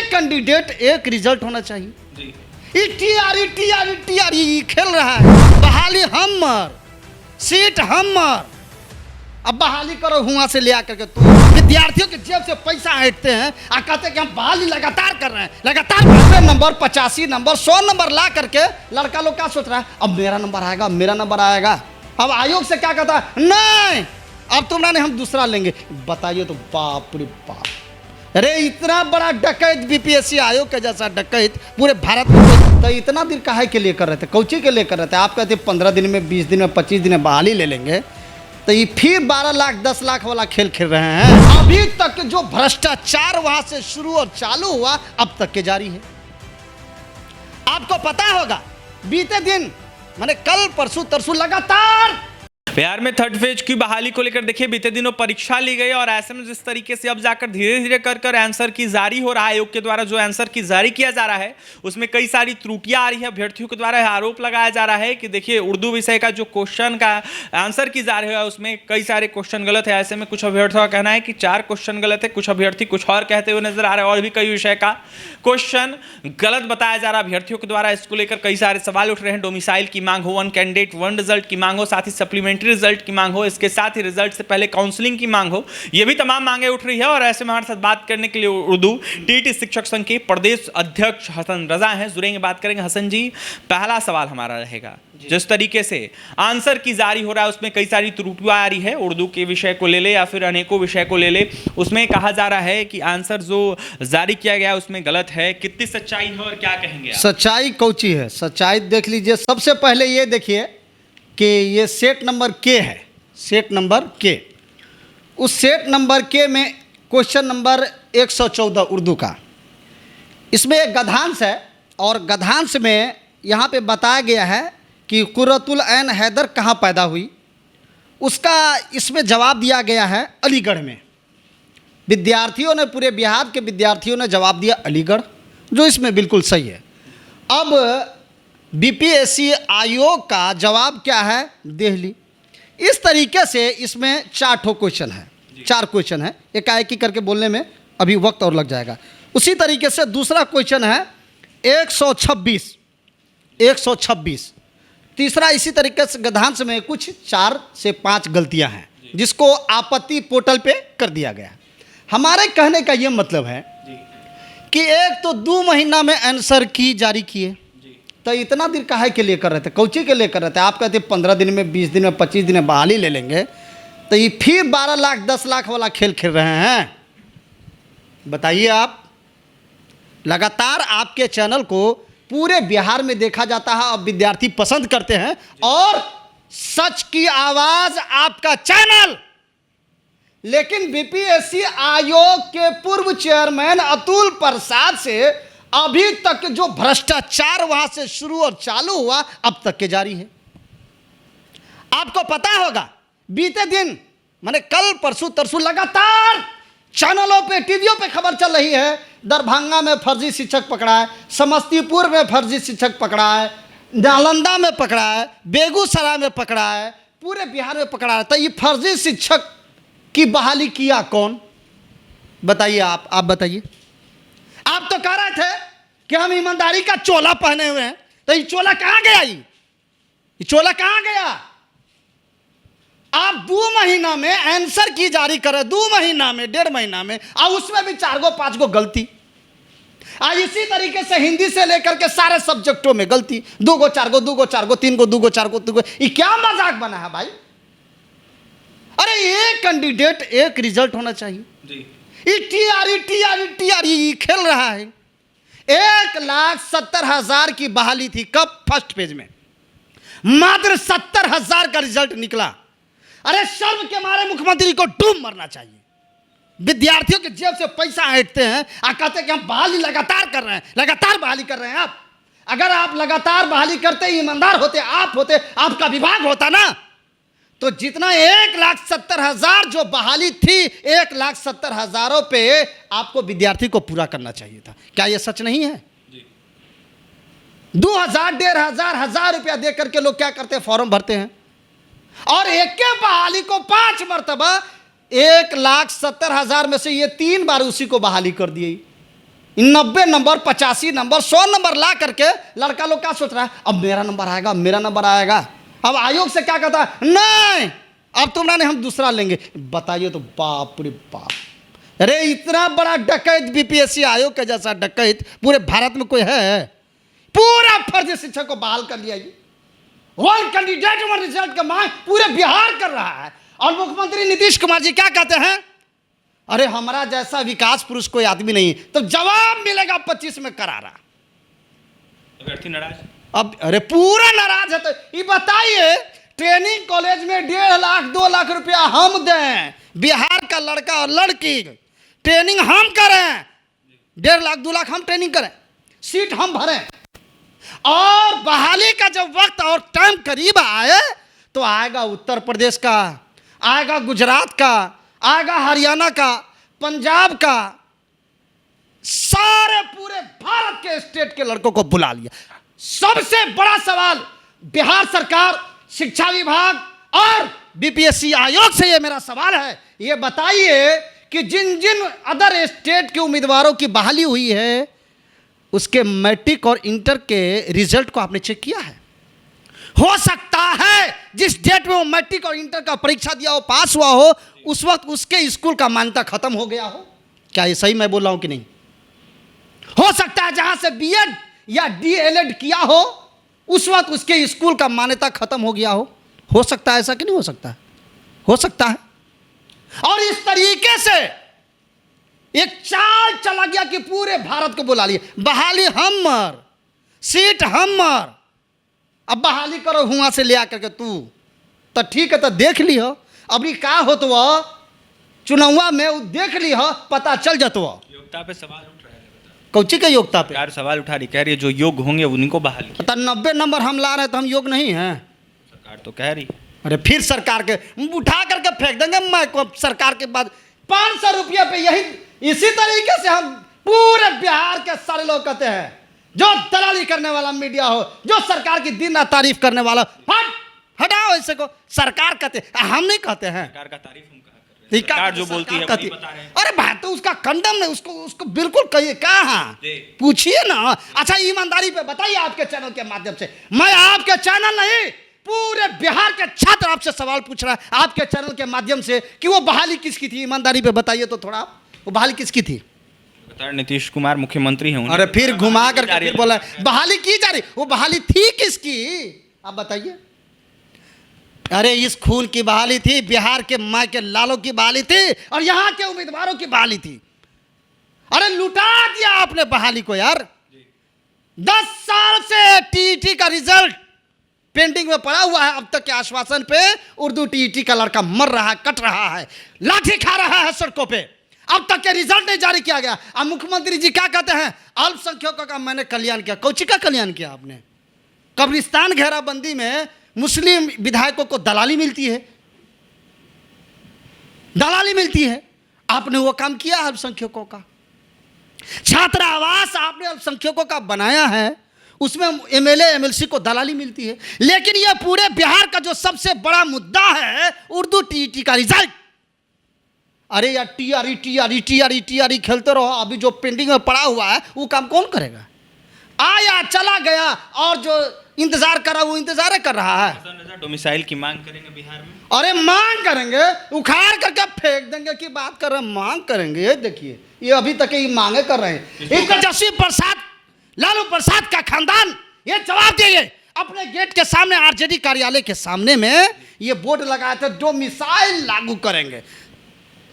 एक कैंडिडेट एक रिजल्ट होना चाहिए जी। टीआरई खेल रहा है, बहाली हमर, सीट हमर। अब बहाली करो हुआ से ले आकर के, तो विद्यार्थियों के जेब से पैसा हटते हैं और कहते हैं कि हम बहाली लगातार कर रहे हैं, लगातार 90 नंबर 85 नंबर 100 नंबर ला करके लड़का लोग क्या सोच रहा है, अब मेरा नंबर आएगा, मेरा नंबर आएगा। अब आयोग से क्या कहता है, नहीं अब तुमरा नहीं, हम दूसरा लेंगे। बताइए तो, बाप रे बाप, अरे इतना बड़ा डकैत बीपीएससी आयोग का जैसा डकैत पूरे भारत में, तो इतना देर काहे के लिए कर रहे थे, कौची के लिए कर रहे थे? आप कहते 15 दिन में 20 दिन में 25 दिन में बहाली ले लेंगे, तो ये फिर 12 लाख 10 लाख वाला खेल खेल रहे हैं। अभी तक जो भ्रष्टाचार वहां से शुरू और चालू हुआ अब तक के जारी है। आपको पता होगा बीते दिन माने कल परसों तरसों लगातार बिहार में थर्ड फेज की बहाली को लेकर देखिए बीते दिनों परीक्षा ली गई और ऐसे में जिस तरीके से अब जाकर धीरे धीरे कर आंसर की जारी हो रहा है, आयोग के द्वारा जो आंसर की जारी किया जा रहा है उसमें कई सारी त्रुटियां आ रही है। अभ्यर्थियों के द्वारा आरोप लगाया जा रहा है कि देखिए उर्दू विषय का जो क्वेश्चन का आंसर की जा रही है उसमें कई सारे क्वेश्चन गलत है। ऐसे में कुछ अभ्यर्थियों का कहना है कि 4 क्वेश्चन गलत है, कुछ अभ्यर्थी कुछ और कहते हुए नजर आ रहे हैं और भी कई विषय का क्वेश्चन गलत बताया जा रहा है अभ्यर्थियों के द्वारा। इसको लेकर कई सारे सवाल उठ रहे हैं। डोमिसाइल की मांग हो, 1 कैंडिडेट 1 रिजल्ट की मांग हो, साथ ही सप्लीमेंट्री रिजल्ट की मांग हो, इसके साथ ही रिजल्ट से पहले काउंसलिंग की मांग हो, ये भी तमाम मांगे उठ रही है। और ऐसे में हमारे साथ बात करने के लिए उर्दू टीटी शिक्षक संघ के प्रदेश अध्यक्ष हसन रजा हैं, जुड़ेंगे, बात करेंगे। हसन जी, पहला सवाल हमारा रहेगा, जिस तरीके से आंसर की जारी हो रहा है उसमें कई सारी त्रुटियां आ रही है, उर्दू के विषय को ले ले या फिर अनेकों विषय को ले ले, उसमें कहा जा रहा है कि आंसर जो जारी किया गया उसमें गलत है। कितनी सच्चाई है और क्या कहेंगे आप? सच्चाई कौची है, सच्चाई देख लीजिए। सबसे पहले ये देखिए कि ये सेट नंबर के है, सेट नंबर के, उस सेट नंबर के में क्वेश्चन नंबर 114 उर्दू का, इसमें एक गद्यांश है और गद्यांश में यहाँ पे बताया गया है कि कुर्रतुल ऐन हैदर कहाँ पैदा हुई, उसका इसमें जवाब दिया गया है अलीगढ़ में। विद्यार्थियों ने, पूरे बिहार के विद्यार्थियों ने जवाब दिया अलीगढ़, जो इसमें बिल्कुल सही है। अब बीपीएससी आयोग का जवाब क्या है, दिल्ली। इस तरीके से इसमें 4 ठो क्वेश्चन है, 4 क्वेश्चन है, एकाएकी करके बोलने में अभी वक्त और लग जाएगा। उसी तरीके से दूसरा क्वेश्चन है 126, तीसरा इसी तरीके से गद्यांश में कुछ 4 से 5 गलतियां हैं जिसको आपत्ति पोर्टल पे कर दिया गया। हमारे कहने का ये मतलब है कि एक तो 2 महीना में आंसर की जारी किए, तो इतना देर काहे के लिए कर रहे थे, कौची के लिए कर रहे थे? आप कहते 15 दिन में 20 दिन में 25 दिन में बहाली ले लेंगे, तो ये फिर 12 लाख 10 लाख वाला खेल खेल रहे हैं। बताइए आप, लगातार आपके चैनल को पूरे बिहार में देखा जाता है, अब विद्यार्थी पसंद करते हैं और सच की आवाज आपका चैनल। लेकिन बीपीएससी आयोग के पूर्व चेयरमैन अतुल प्रसाद से अभी तक जो भ्रष्टाचार वहां से शुरू और चालू हुआ अब तक के जारी है। आपको पता होगा बीते दिन माने कल परसों तरसों लगातार चैनलों पे, टीवियों पे खबर चल रही है, दरभंगा में फर्जी शिक्षक पकड़ा है, समस्तीपुर में फर्जी शिक्षक पकड़ा है, नालंदा में पकड़ा है, बेगूसराय में पकड़ा है, पूरे बिहार में पकड़ा है। तो ये फर्जी शिक्षक की बहाली किया कौन? बताइए आप बताइए। आप तो कह रहे थे कि हम ईमानदारी का चोला पहने हुए हैं, तो ये चोला कहां गया? ये चोला कहां गया? आप 2 महीना में आंसर की जारी कर रहे, 2 महीना में, 1.5 महीना में, और उसमें भी 4 गो 5 गो गलती। आज इसी तरीके से हिंदी से लेकर के सारे सब्जेक्टों में गलती, 2 गो 4 गो, 2 गो 4 गो, 3 गो 2 गो 4 गो 2 गो। ये क्या मजाक बना है भाई? अरे एक कैंडिडेट एक रिजल्ट होना चाहिए जी। टीआरई खेल रहा है। 1,70,000 की बहाली थी, कब? फर्स्ट पेज में मात्र 70,000 का रिजल्ट निकला। अरे शर्म के मारे मुख्यमंत्री को डूब मरना चाहिए। विद्यार्थियों के जेब से पैसा हटते हैं और कहते हैं कि हम बहाली लगातार कर रहे हैं, लगातार बहाली कर रहे हैं। आप अगर आप लगातार बहाली करते, ईमानदार होते, आप होते, आपका विभाग होता ना, तो जितना 1,70,000 जो बहाली थी, 1,70,000 पे आपको विद्यार्थी को पूरा करना चाहिए था। क्या यह सच नहीं है? 2,000, 1,500, 1,000 रुपया दे करके लोग क्या करते हैं, फॉर्म भरते हैं और एक के बहाली को 5 मरतबा, 1,70,000 में से ये 3 बार उसी को बहाली कर दिए। 90 नंबर, 85 नंबर, 100 नंबर ला करके लड़का लोग क्या सोच रहा है, अब मेरा नंबर आएगा, मेरा नंबर आएगा। अब आयोग से क्या कहता है, नहीं अब तुमरा नहीं, हम दूसरा लेंगे। बताइए तो, बाप रे बाप, अरे इतना बड़ा डकैत, बीपीएससी आयोग के जैसा डकैत पूरे भारत में कोई है? पूरा फर्जी शिक्षक को बहाल कर लिया। वन कैंडिडेट वन रिजल्ट का मांग पूरे बिहार कर रहा है। और मुख्यमंत्री नीतीश कुमार जी क्या कहते हैं, अरे हमारा जैसा विकास पुरुष कोई आदमी नहीं, तो जवाब मिलेगा 25 में करारा। अभ्यर्थी नाराज, अब अरे पूरा नाराज है। तो ये बताइए, ट्रेनिंग कॉलेज में 1.5 लाख 2 लाख रुपया हम दें, बिहार का लड़का और लड़की ट्रेनिंग हम करें, 1.5 लाख 2 लाख हम ट्रेनिंग करें, सीट हम भरें, और बहाली का जब वक्त और टाइम करीब आए तो आएगा उत्तर प्रदेश का, आएगा गुजरात का, आएगा हरियाणा का, पंजाब का, सारे पूरे भारत के स्टेट के लड़कों को बुला लिया। सबसे बड़ा सवाल बिहार सरकार, शिक्षा विभाग और बीपीएससी आयोग से ये मेरा सवाल है, ये बताइए कि जिन जिन अदर स्टेट के उम्मीदवारों की बहाली हुई है उसके मैट्रिक और इंटर के रिजल्ट को आपने चेक किया है? हो सकता है जिस डेट में वो मैट्रिक और इंटर का परीक्षा दिया हो, पास हुआ हो, उस वक्त उसके स्कूल का मान्यता खत्म हो गया हो। क्या ये सही मैं बोल रहा हूं कि नहीं? हो सकता है जहां से बीएड या डीएलएड किया हो उस वक्त उसके स्कूल का मान्यता खत्म हो गया हो सकता है ऐसा कि नहीं हो सकता? हो सकता है। और इस तरीके से एक चाल चला गया कि पूरे भारत को बुला लिए, बहाली हमर, सीट हमर, अब बहाली करो हुआ से ले आकर के तू, तो ठीक है, तो देख ली हो अभी का हो, तो चुनावा में देख ली हो, पता चल जातो। योग्यता पे सवाल उठ रहा है, कौची के योग्यता पे यार सवाल उठा रही, कह रही है जो योग्य होंगे उन्हीं को बहाल किया। पता 90 नंबर हम ला रहे हैं तो हम योग्य नहीं हैं? सरकार तो कह रही। अरे फिर सरकार के उठा करके फेंक देंगे मैं को, सरकार के बाद 500 रुपये पे यही इसी तरीके से हम पूरे बिहार के सारे लोग कहते हैं, जो दलाली करने वाला मीडिया हो, जो सरकार की दिन रात तारीफ करने वाला, हटाओ ऐसे को। सरकार कहते हैं, हम नहीं कहते हैं। सरकार का तारीफ हम कहा कर रहे हैं, सरकार जो बोलती है वही बता रहे हैं। अरे भाई तो उसका कंडम नहीं, उसको बिल्कुल कहिए, कहाँ पूछिए ना। अच्छा ईमानदारी पे बताइए, आपके चैनल के माध्यम से, मैं आपके चैनल नहीं पूरे बिहार के छात्र आपसे सवाल पूछ रहा है आपके चैनल के माध्यम से कि वो बहाली किसकी थी? ईमानदारी पे बताइए तो थोड़ा, वो बहाली किसकी थी? बता, नीतीश कुमार मुख्यमंत्री हैं। अरे फिर घुमा करके फिर बोला बहाली की जा रही, वो बहाली थी किसकी आप बताइए? अरे इस खून की बहाली थी, बिहार के माँ के लालों की बहाली थी, और यहाँ के उम्मीदवारों की बहाली थी। अरे लुटा दिया आपने बहाली को यार। 10 साल से टीईटी का रिजल्ट पेंडिंग में पड़ा हुआ है, अब तक के आश्वासन पे उर्दू टीईटी का लड़का मर रहा है, कट रहा है, लाठी खा रहा है सड़कों पे, अब तक के रिजल्ट नहीं जारी किया गया। अब मुख्यमंत्री जी क्या कहते हैं, अल्पसंख्यकों का मैंने कल्याण किया। कौची का कल्याण किया आपने? कब्रिस्तान घेराबंदी में मुस्लिम विधायकों को दलाली मिलती है, दलाली मिलती है, आपने वो काम किया अल्पसंख्यकों का। छात्र आवास आपने अल्पसंख्यकों का बनाया है, उसमें एमएलए एमएलसी को दलाली मिलती है। लेकिन यह पूरे बिहार का जो सबसे बड़ा मुद्दा है उर्दू टीईटी का रिजल्ट, अरे यार टीआरई टीआरई टीआरई टीआरई खेलते रहो, अभी जो पेंडिंग में पड़ा हुआ है वो काम कौन करेगा? आया चला गया, और जो इंतजार कर रहा है वो इंतजार कर रहा है। डोमिसाइल की मांग करेंगे बिहार में? अरे मांग करेंगे, उखाड़ करके फेंक देंगे की बात कर रहे हैं, मांग करेंगे। ये देखिए ये अभी तक ये मांगे कर रहे हैं। तेजस्वी प्रसाद, लालू प्रसाद का खानदान ये जवाब दिए, अपने गेट के सामने आरजेडी कार्यालय के सामने में ये बोर्ड लगाए थे डोमिसाइल लागू करेंगे।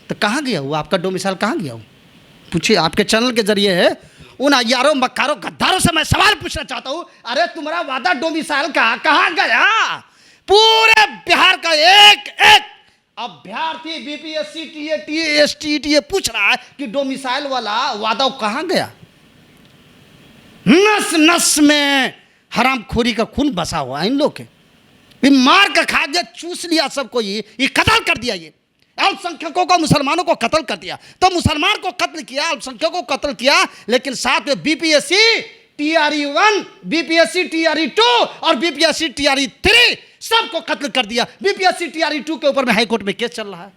तो कहाँ गया हुआ आपका डोमिसाइल, कहाँ गया हूँ? पूछिए, आपके चैनल के जरिए है उन अयारों मक्कारों गद्दारों से मैं सवाल पूछना चाहता हूँ, अरे तुम्हारा वादा डोमिसाइल का कहाँ गया? पूरे बिहार का एक एक अभ्यर्थी बीपीएससी टीएटी एसटीटी पूछ रहा है कि डोमिसाइल वाला वादा कहाँ गया? नस नस में हरामखोरी का खून बसा हुआ है इन लोग के, मार का खा गया, चूस लिया सबको, ये कत्ल कर दिया, ये अल्पसंख्यकों को, मुसलमानों को कत्ल कर दिया। तो मुसलमान को कत्ल किया, अल्पसंख्यकों को कत्ल किया, लेकिन साथ में बीपीएससी टीआरई 1, बीपीएससी टीआरई 2 और बीपीएससी टीआरई 3 सबको कत्ल कर दिया। बीपीएससी टीआरई 2 के ऊपर में हाईकोर्ट में केस चल रहा है।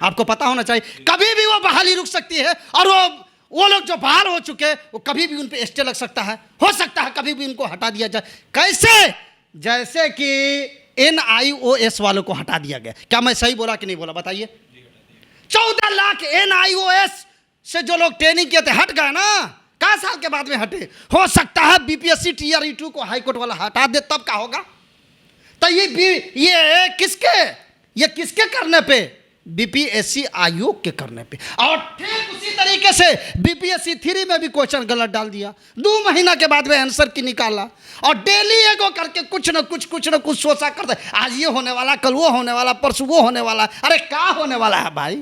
आपको पता होना चाहिए कभी भी वो बहाली रुक सकती है, और वो लोग जो बहाल हो चुके वो कभी भी उन पे स्टे लग सकता है, हो सकता है कभी भी उनको हटा दिया जाए। कैसे? जैसे कि NIOS वालों को हटा दिया गया। क्या मैं सही बोला कि नहीं बोला बताइए? 14 लाख NIOS से जो लोग ट्रेनिंग किए थे हट गए ना, कई साल के बाद में हटे। हो सकता है BPSC Tier 2 को हाईकोर्ट वाला हटा दे, तब क्या होगा? तो ये किसके करने पे? BPSC आयोग के करने पे। और ठीक उसी तरीके से BPSC 3 में भी क्वेश्चन गलत डाल दिया, 2 महीना के बाद में आंसर की निकाला, और डेली एगो करके कुछ ना कुछ सोचा करते, आज ये होने वाला, कल वो होने वाला, परसों वो होने वाला। अरे क्या होने वाला है भाई?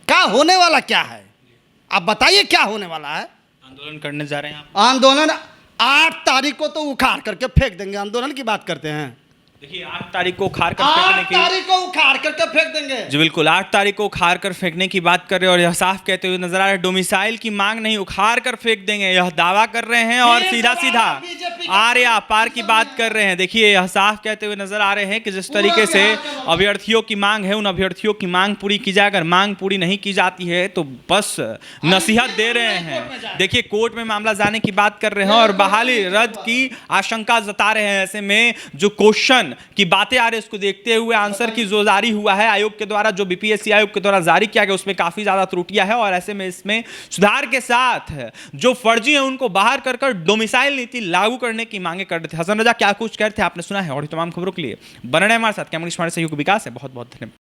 क्या होने वाला क्या है? आप बताइए क्या होने वाला है? आंदोलन करने जा रहे हैं आप? आंदोलन 8 तारीख को तो उखाड़ करके फेंक देंगे। आंदोलन की बात करते हैं। देखिए 8 तारीख को उखाड़ कर 8 फेंकने की, तारीख को उखाड़ करके फेंक देंगे। जी बिल्कुल, 8 तारीख को उखाड़ कर फेंकने की बात कर रहे हैं और यह साफ कहते हुए नजर आ रहा है डोमिसाइल की मांग नहीं, उखाड़ कर फेंक देंगे, यह दावा कर रहे हैं और सीधा सीधा आर्या पार की बात कर रहे हैं। देखिए यह साफ कहते हुए नजर आ रहे हैं कि जिस तरीके से अभ्यर्थियों की मांग है, उन अभ्यर्थियों की मांग पूरी की जाए। अगर मांग पूरी नहीं की जाती है तो बस नसीहत दे रहे हैं। देखिए कोर्ट में मामला जाने की बात कर रहे हैं और बहाली रद्द की आशंका जता रहे हैं। ऐसे में जो क्वेश्चन की बातें आ रही है उसको देखते हुए आंसर की जो जारी हुआ है आयोग के द्वारा, जो BPSC आयोग के द्वारा जारी किया गया, उसमें काफी ज्यादा त्रुटियां हैं और ऐसे में इसमें सुधार के साथ जो फर्जी है उनको बाहर कर डोमिसाइल नीति लागू करने की मांगे कर रहे थे। हसन रजा क्या कुछ कह रहे थे आपने सुना है, और तमाम खबरों के लिए बने रहें हमारे साथ। कैमरा सहयोग विकास है। बहुत बहुत धन्यवाद।